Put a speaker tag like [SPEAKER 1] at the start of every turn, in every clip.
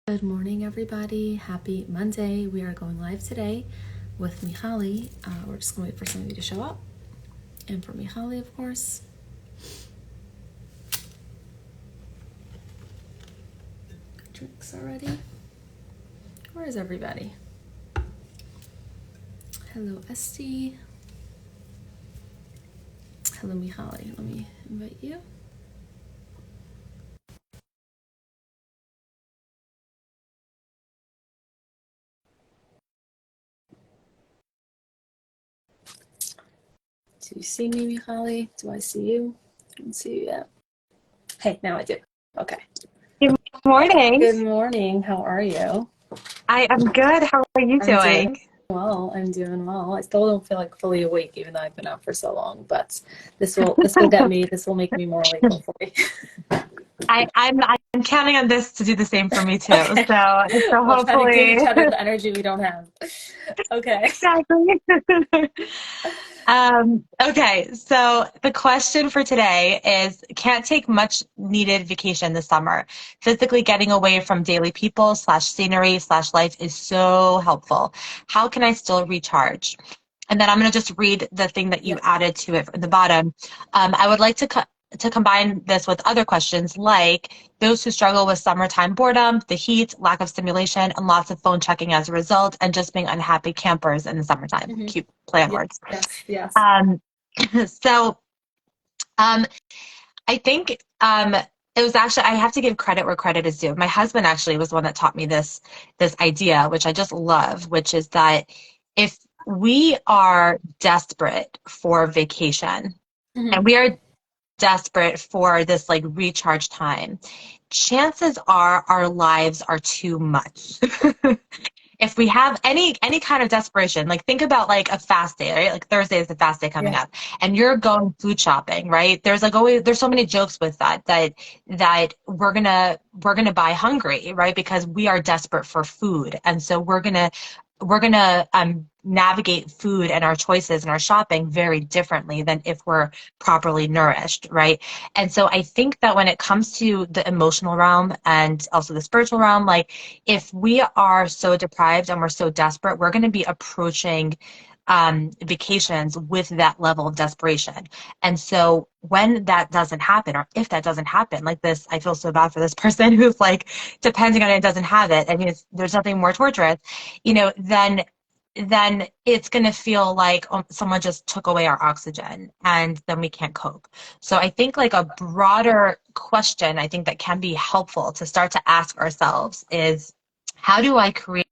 [SPEAKER 1] Good morning, everybody. Happy Monday. We are going live today with Michali. We're just going to wait for some of you to show up. And for Michali, of course. Drinks already. Where is everybody? Hello, Esty. Hello, Michali. Let me invite you. Do you see me, Michali? Do I see you? I don't see you yet. Hey, now I do. Okay.
[SPEAKER 2] Good morning.
[SPEAKER 1] Good morning. How are you?
[SPEAKER 2] I am good. How are you doing?
[SPEAKER 1] I'm doing well. I still don't feel like fully awake, even though I've been out for so long. But this will get me. This will make me more awake, hopefully.
[SPEAKER 2] I'm counting on this to do the same for me too.
[SPEAKER 1] Okay.
[SPEAKER 2] So
[SPEAKER 1] We'll try to give
[SPEAKER 2] hopefully
[SPEAKER 1] each other the energy we don't have. Okay.
[SPEAKER 2] exactly. Okay, so the question for today is can't take much needed vacation this summer. Physically getting away from daily people slash scenery slash life is so helpful. How can I still recharge? And then I'm going to just read the thing that you
[SPEAKER 1] Yep.
[SPEAKER 2] added to it at the bottom. I would like to combine this with other questions like those who struggle with summertime boredom, the heat, lack of stimulation, and lots of phone checking as a result, and just being unhappy campers in the summertime.
[SPEAKER 1] Mm-hmm.
[SPEAKER 2] Cute play on
[SPEAKER 1] Yes.
[SPEAKER 2] words.
[SPEAKER 1] Yes.
[SPEAKER 2] Um, so I think it was actually I have to give credit where credit is due. My husband actually was the one that taught me this idea, which I just love, which is that if we are desperate for vacation
[SPEAKER 1] Mm-hmm.
[SPEAKER 2] and we are desperate for this like recharge time, chances are our lives are too much. If we have any kind of desperation, like think about like a fast day, right? Like Thursday is the fast day coming
[SPEAKER 1] Yeah.
[SPEAKER 2] up, and you're going food shopping, right? There's like always there's so many jokes with that we're gonna buy hungry, right? Because we are desperate for food, and so we're gonna navigate food and our choices and our shopping very differently than if we're properly nourished, right? And so I think that when it comes to the emotional realm and also the spiritual realm, like if we are so deprived and we're so desperate, we're going to be approaching vacations with that level of desperation. And so when that doesn't happen, or if that doesn't happen, like this, I feel so bad for this person who's like depending on it, doesn't have it, and there's nothing more torturous, then it's going to feel like someone just took away our oxygen and then we can't cope. So I think like a broader question I think that can be helpful to start to ask ourselves is how do I create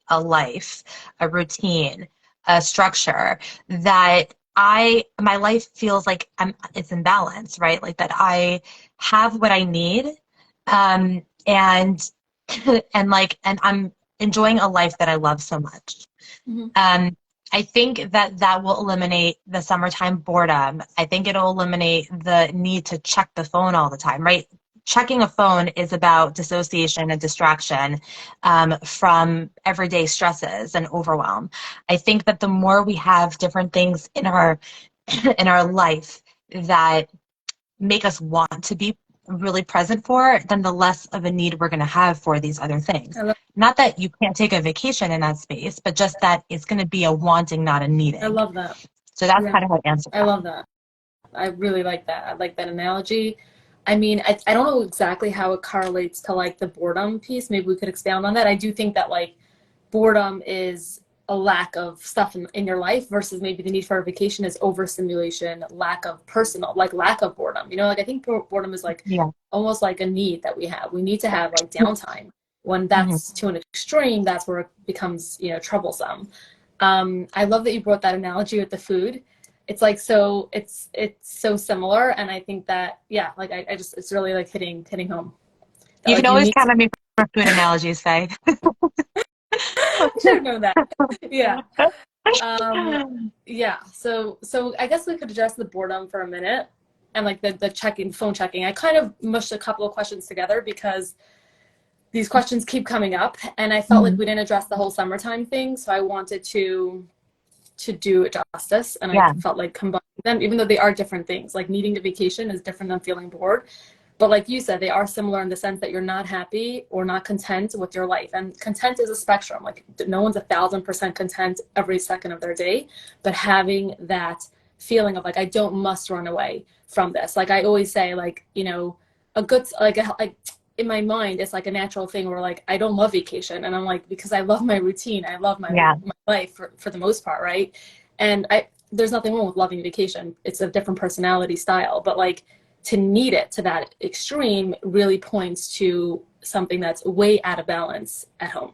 [SPEAKER 2] a life, a routine, a structure that my life feels like it's in balance, right? Like that I have what I need, and and I'm enjoying a life that I love so much.
[SPEAKER 1] Mm-hmm.
[SPEAKER 2] Um, I think that will eliminate the summertime boredom. I think it'll eliminate the need to check the phone all the time, right? Checking a phone is about dissociation and distraction from everyday stresses and overwhelm. I think that the more we have different things in our in our life that make us want to be really present for, then the less of a need we're going to have for these other things. Not that you can't take a vacation in that space, but just that it's going to be a wanting, not a
[SPEAKER 1] I
[SPEAKER 2] needing.
[SPEAKER 1] love that.
[SPEAKER 2] So that's
[SPEAKER 1] Yeah.
[SPEAKER 2] kind of how I answer
[SPEAKER 1] I
[SPEAKER 2] that.
[SPEAKER 1] love that. I really like that. I like that analogy. I mean, I don't know exactly how it correlates to like the boredom piece. Maybe we could expound on that. I do think that like boredom is a lack of stuff in your life versus maybe the need for a vacation is overstimulation, lack of personal, like lack of boredom. Like I think boredom is like
[SPEAKER 2] Yeah.
[SPEAKER 1] almost like a need that we have. We need to have like downtime. When
[SPEAKER 2] Mm-hmm.
[SPEAKER 1] that's to an extreme, that's where it becomes, troublesome. I love that you brought that analogy with the food. It's like it's so similar, and I think that like I just it's really like hitting home. That
[SPEAKER 2] You can
[SPEAKER 1] like you
[SPEAKER 2] always
[SPEAKER 1] need to.
[SPEAKER 2] count on me for food analogies, Faye.
[SPEAKER 1] I should have known that. Yeah. Yeah. So I guess we could address the boredom for a minute and like the checking, phone checking. I kind of mushed a couple of questions together because these questions keep coming up, and I felt like
[SPEAKER 2] Mhm.
[SPEAKER 1] we didn't address the whole summertime thing, so I wanted to do it justice, and I
[SPEAKER 2] Yeah.
[SPEAKER 1] felt like combining them, even though they are different things. Like needing to vacation is different than feeling bored. But like you said, they are similar in the sense that you're not happy or not content with your life. And content is a spectrum. Like no one's 1,000% content every second of their day, but having that feeling of like, I don't must run away from this. Like I always say, like, you know, a good, like in my mind, it's like a natural thing where like, I don't love vacation. And I'm like, because I love my routine. I love
[SPEAKER 2] Yeah.
[SPEAKER 1] my life for the most part. Right. And there's nothing wrong with loving vacation. It's a different personality style, but like, to need it to that extreme really points to something that's way out of balance at home.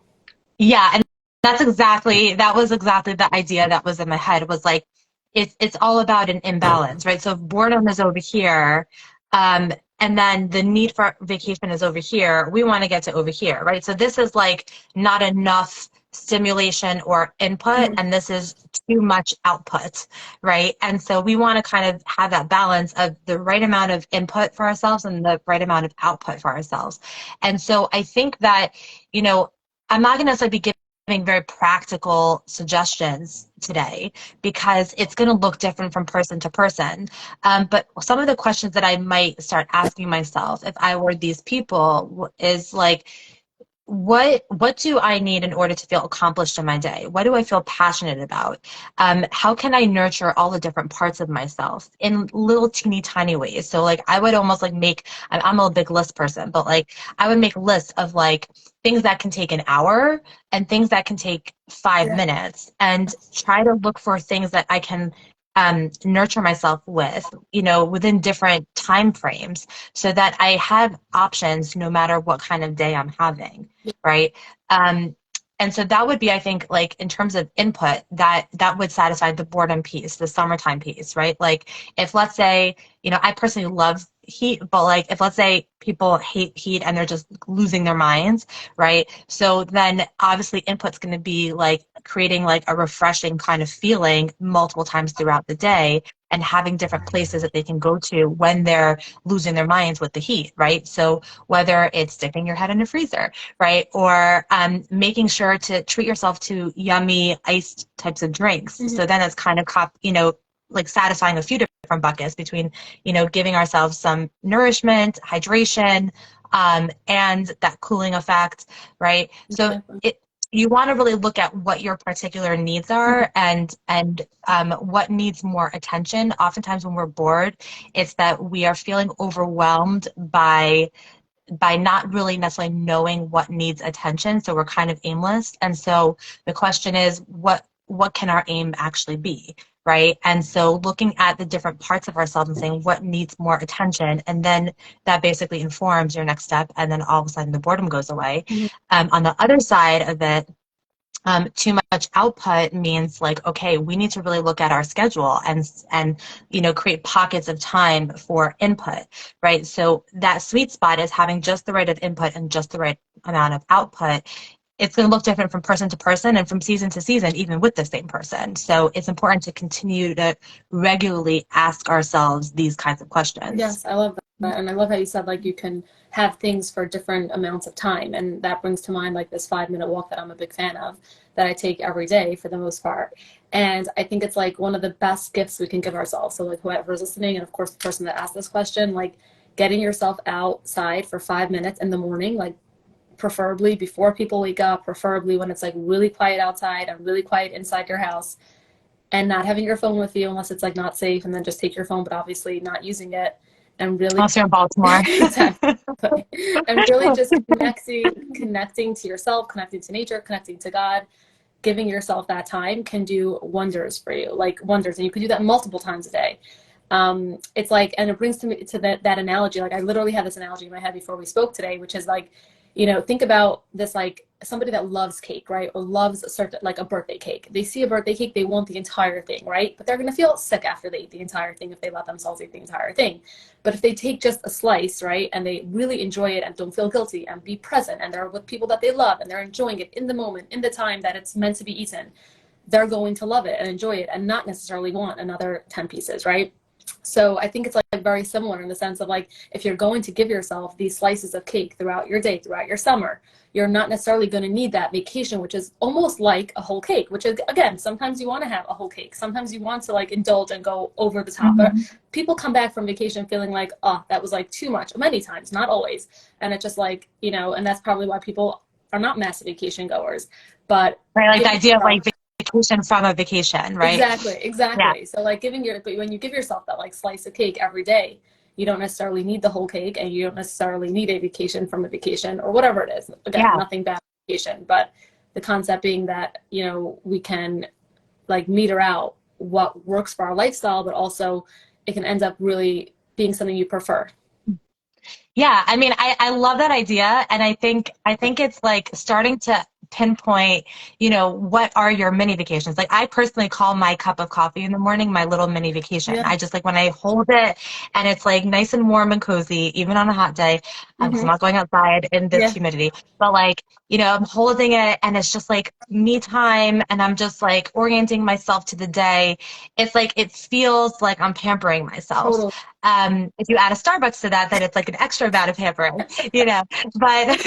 [SPEAKER 2] Yeah, and that was exactly the idea that was in my head, was like it's all about an imbalance, right? So if boredom is over here, and then the need for vacation is over here, we want to get to over here, right? So this is like not enough stimulation or input,
[SPEAKER 1] Mm-hmm.
[SPEAKER 2] and this is too much output, right? And so we want to kind of have that balance of the right amount of input for ourselves and the right amount of output for ourselves. And so I think that, you know, I'm not going to necessarily be giving very practical suggestions today because it's going to look different from person to person. But some of the questions that I might start asking myself if I were these people is like, what do I need in order to feel accomplished in my day? What do I feel passionate about? How can I nurture all the different parts of myself in little teeny tiny ways? So like I would almost like make, I'm a big list person, but like I would make lists of like things that can take an hour and things that can take 5 minutes, and try to look for things that I can nurture myself with, you know, within different time frames, so that I have options no matter what kind of day I'm having, right? Um, and so that would be, I think, like in terms of input, that would satisfy the boredom piece, the summertime piece, right? Like if let's say, you know, I personally love heat, but like if let's say people hate heat and they're just losing their minds, right? So then obviously input's going to be like creating like a refreshing kind of feeling multiple times throughout the day, and having different places that they can go to when they're losing their minds with the heat, right? So whether it's sticking your head in a freezer, right? Or making sure to treat yourself to yummy iced types of drinks.
[SPEAKER 1] Mm-hmm.
[SPEAKER 2] So then it's kind of, you know, like satisfying a few different buckets between, you know, giving ourselves some nourishment, hydration, and that cooling effect, right? So you want to really look at what your particular needs are, and what needs more attention. Oftentimes when we're bored, it's that we are feeling overwhelmed by not really necessarily knowing what needs attention, so we're kind of aimless. And so the question is, what can our aim actually be, right? And so looking at the different parts of ourselves and saying what needs more attention, and then that basically informs your next step, and then all of a sudden the boredom goes away.
[SPEAKER 1] Mm-hmm.
[SPEAKER 2] On the other side of it, too much output means like, okay, we need to really look at our schedule and you know, create pockets of time for input, right? So that sweet spot is having just the right of input and just the right amount of output. It's going to look different from person to person and from season to season, even with the same person. So it's important to continue to regularly ask ourselves these kinds of questions.
[SPEAKER 1] Yes, I love that. And I love how you said like you can have things for different amounts of time. And that brings to mind like this 5 minute walk that I'm a big fan of, that I take every day for the most part. And I think it's like one of the best gifts we can give ourselves. So like whoever's listening, and of course the person that asked this question, like getting yourself outside for 5 minutes in the morning, like preferably before people wake up, preferably when it's like really quiet outside and really quiet inside your house, and not having your phone with you unless it's like not safe, and then just take your phone, but obviously not using it, and really
[SPEAKER 2] Also in Baltimore.
[SPEAKER 1] exactly, and really just connecting to yourself, connecting to nature, connecting to God. Giving yourself that time can do wonders for you, like wonders, and you can do that multiple times a day. It's like, and it brings to me to that analogy. Like I literally had this analogy in my head before we spoke today, which is like, you know, think about this, like somebody that loves cake, right? Or loves a certain, like a birthday cake. They see a birthday cake, they want the entire thing, right? But they're going to feel sick after they eat the entire thing if they let themselves eat the entire thing. But if they take just a slice, right, and they really enjoy it and don't feel guilty and be present, and they're with people that they love and they're enjoying it in the moment, in the time that it's meant to be eaten, they're going to love it and enjoy it and not necessarily want another 10 pieces, right? So I think it's like very similar in the sense of like, if you're going to give yourself these slices of cake throughout your day, throughout your summer, you're not necessarily going to need that vacation, which is almost like a whole cake, which is, again, sometimes you want to have a whole cake. Sometimes you want to like indulge and go over the top. But
[SPEAKER 2] Mm-hmm.
[SPEAKER 1] people come back from vacation feeling like, oh, that was like too much, many times, not always. And it's just like, and that's probably why people are not massive vacation goers. But
[SPEAKER 2] Right, like the
[SPEAKER 1] giving
[SPEAKER 2] idea of
[SPEAKER 1] yourself
[SPEAKER 2] like vacation from a vacation, right?
[SPEAKER 1] exactly,
[SPEAKER 2] Yeah,
[SPEAKER 1] exactly. So like but when you give yourself that like slice of cake every day, you don't necessarily need the whole cake, and you don't necessarily need a vacation from a vacation or whatever it is. Again,
[SPEAKER 2] yeah.
[SPEAKER 1] nothing bad with vacation, but the concept being that, we can like meter out what works for our lifestyle, but also it can end up really being something you prefer.
[SPEAKER 2] Yeah, I mean, I love that idea, and I think it's like starting to pinpoint, what are your mini vacations? Like I personally call my cup of coffee in the morning my little mini vacation.
[SPEAKER 1] Yeah.
[SPEAKER 2] I just like when I hold it and it's like nice and warm and cozy, even on a hot day, because I'm
[SPEAKER 1] Hmm.
[SPEAKER 2] not going outside in this
[SPEAKER 1] Yeah.
[SPEAKER 2] humidity. But like, I'm holding it and it's just like me time, and I'm just like orienting myself to the day. It's like it feels like I'm pampering myself.
[SPEAKER 1] Totally.
[SPEAKER 2] If you add a Starbucks to that, then it's like an extra amount of pampering, you know. But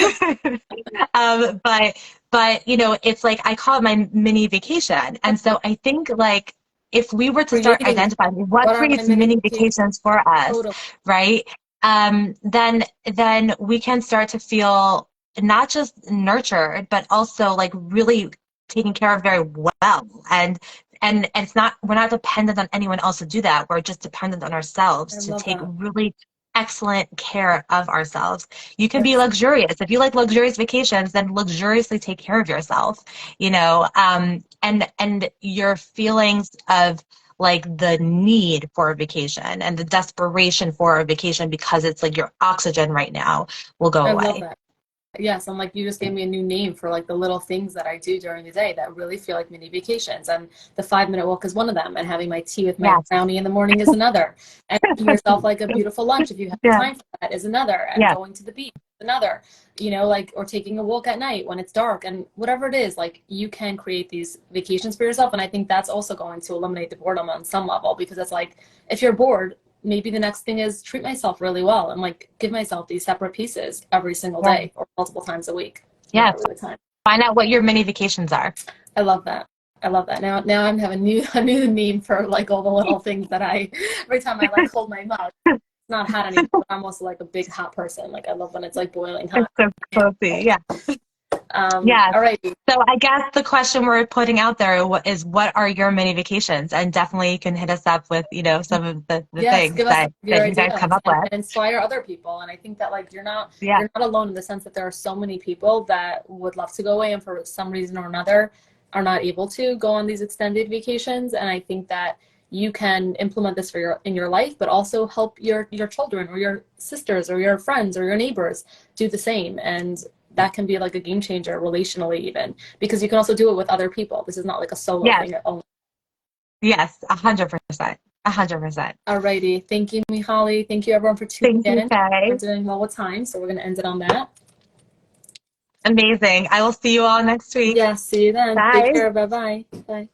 [SPEAKER 2] but it's like I call it my mini vacation. And so I think like if we were to start
[SPEAKER 1] Creating it.
[SPEAKER 2] identifying what
[SPEAKER 1] What are my
[SPEAKER 2] creates
[SPEAKER 1] mini
[SPEAKER 2] mini
[SPEAKER 1] vacations?
[SPEAKER 2] vacations for us,
[SPEAKER 1] Totally.
[SPEAKER 2] right? Then we can start to feel not just nurtured, but also like really taken care of very well. And it's not, we're not dependent on anyone else to do that. We're just dependent on
[SPEAKER 1] I
[SPEAKER 2] ourselves to
[SPEAKER 1] love
[SPEAKER 2] take
[SPEAKER 1] that.
[SPEAKER 2] really excellent care of ourselves. You can be
[SPEAKER 1] Yes.
[SPEAKER 2] luxurious. If you like luxurious vacations, then luxuriously take care of yourself, and your feelings of like the need for a vacation and the desperation for a vacation because it's like your oxygen right now will go
[SPEAKER 1] I love
[SPEAKER 2] away.
[SPEAKER 1] that. Yes, I'm like, you just gave me a new name for like the little things that I do during the day that really feel like mini vacations. And the 5 minute walk is one of them. And having my tea with my
[SPEAKER 2] Yes.
[SPEAKER 1] brownie in the morning is another. And making yourself like a beautiful lunch if you have the
[SPEAKER 2] Yeah.
[SPEAKER 1] time for that is another. And
[SPEAKER 2] Yeah.
[SPEAKER 1] going to the beach is another, like, or taking a walk at night when it's dark and whatever it is, like you can create these vacations for yourself. And I think that's also going to eliminate the boredom on some level, because it's like, if you're bored, maybe the next thing is treat myself really well and like give myself these separate pieces every single
[SPEAKER 2] Yeah.
[SPEAKER 1] day or multiple times a week
[SPEAKER 2] Yeah.
[SPEAKER 1] whenever the time.
[SPEAKER 2] Find out what your mini vacations are.
[SPEAKER 1] I love that. I love that. Now I'm having a new name for like all the little things that I every time I like hold my mug. It's not hot anymore, but I'm also like a big hot person. Like I love when it's like boiling
[SPEAKER 2] It's
[SPEAKER 1] hot.
[SPEAKER 2] so cozy. Yeah. Yes.
[SPEAKER 1] All right.
[SPEAKER 2] So I guess the question we're putting out there is what are your mini vacations? And definitely you can hit us up with, some of the
[SPEAKER 1] Yes,
[SPEAKER 2] things
[SPEAKER 1] give us some
[SPEAKER 2] that,
[SPEAKER 1] of your
[SPEAKER 2] that you guys come
[SPEAKER 1] ideas
[SPEAKER 2] up with.
[SPEAKER 1] and inspire other people. And I think that like you're not
[SPEAKER 2] Yeah.
[SPEAKER 1] you're not alone in the sense that there are so many people that would love to go away and for some reason or another are not able to go on these extended vacations. And I think that you can implement this in your life, but also help your children or your sisters or your friends or your neighbors do the same. And that can be like a game changer relationally, even because you can also do it with other people. This is not like a solo
[SPEAKER 2] Yes.
[SPEAKER 1] thing at only.
[SPEAKER 2] Yes. 100%. 100%.
[SPEAKER 1] Alrighty. Thank you, Michali. Thank you, everyone, for tuning
[SPEAKER 2] Thank you,
[SPEAKER 1] in. We're
[SPEAKER 2] Faye.
[SPEAKER 1] doing well with time, so we're going to end it on that.
[SPEAKER 2] Amazing. I will see you all next week.
[SPEAKER 1] Yeah, see you then. Take
[SPEAKER 2] Bye.
[SPEAKER 1] care. Bye-bye. Bye.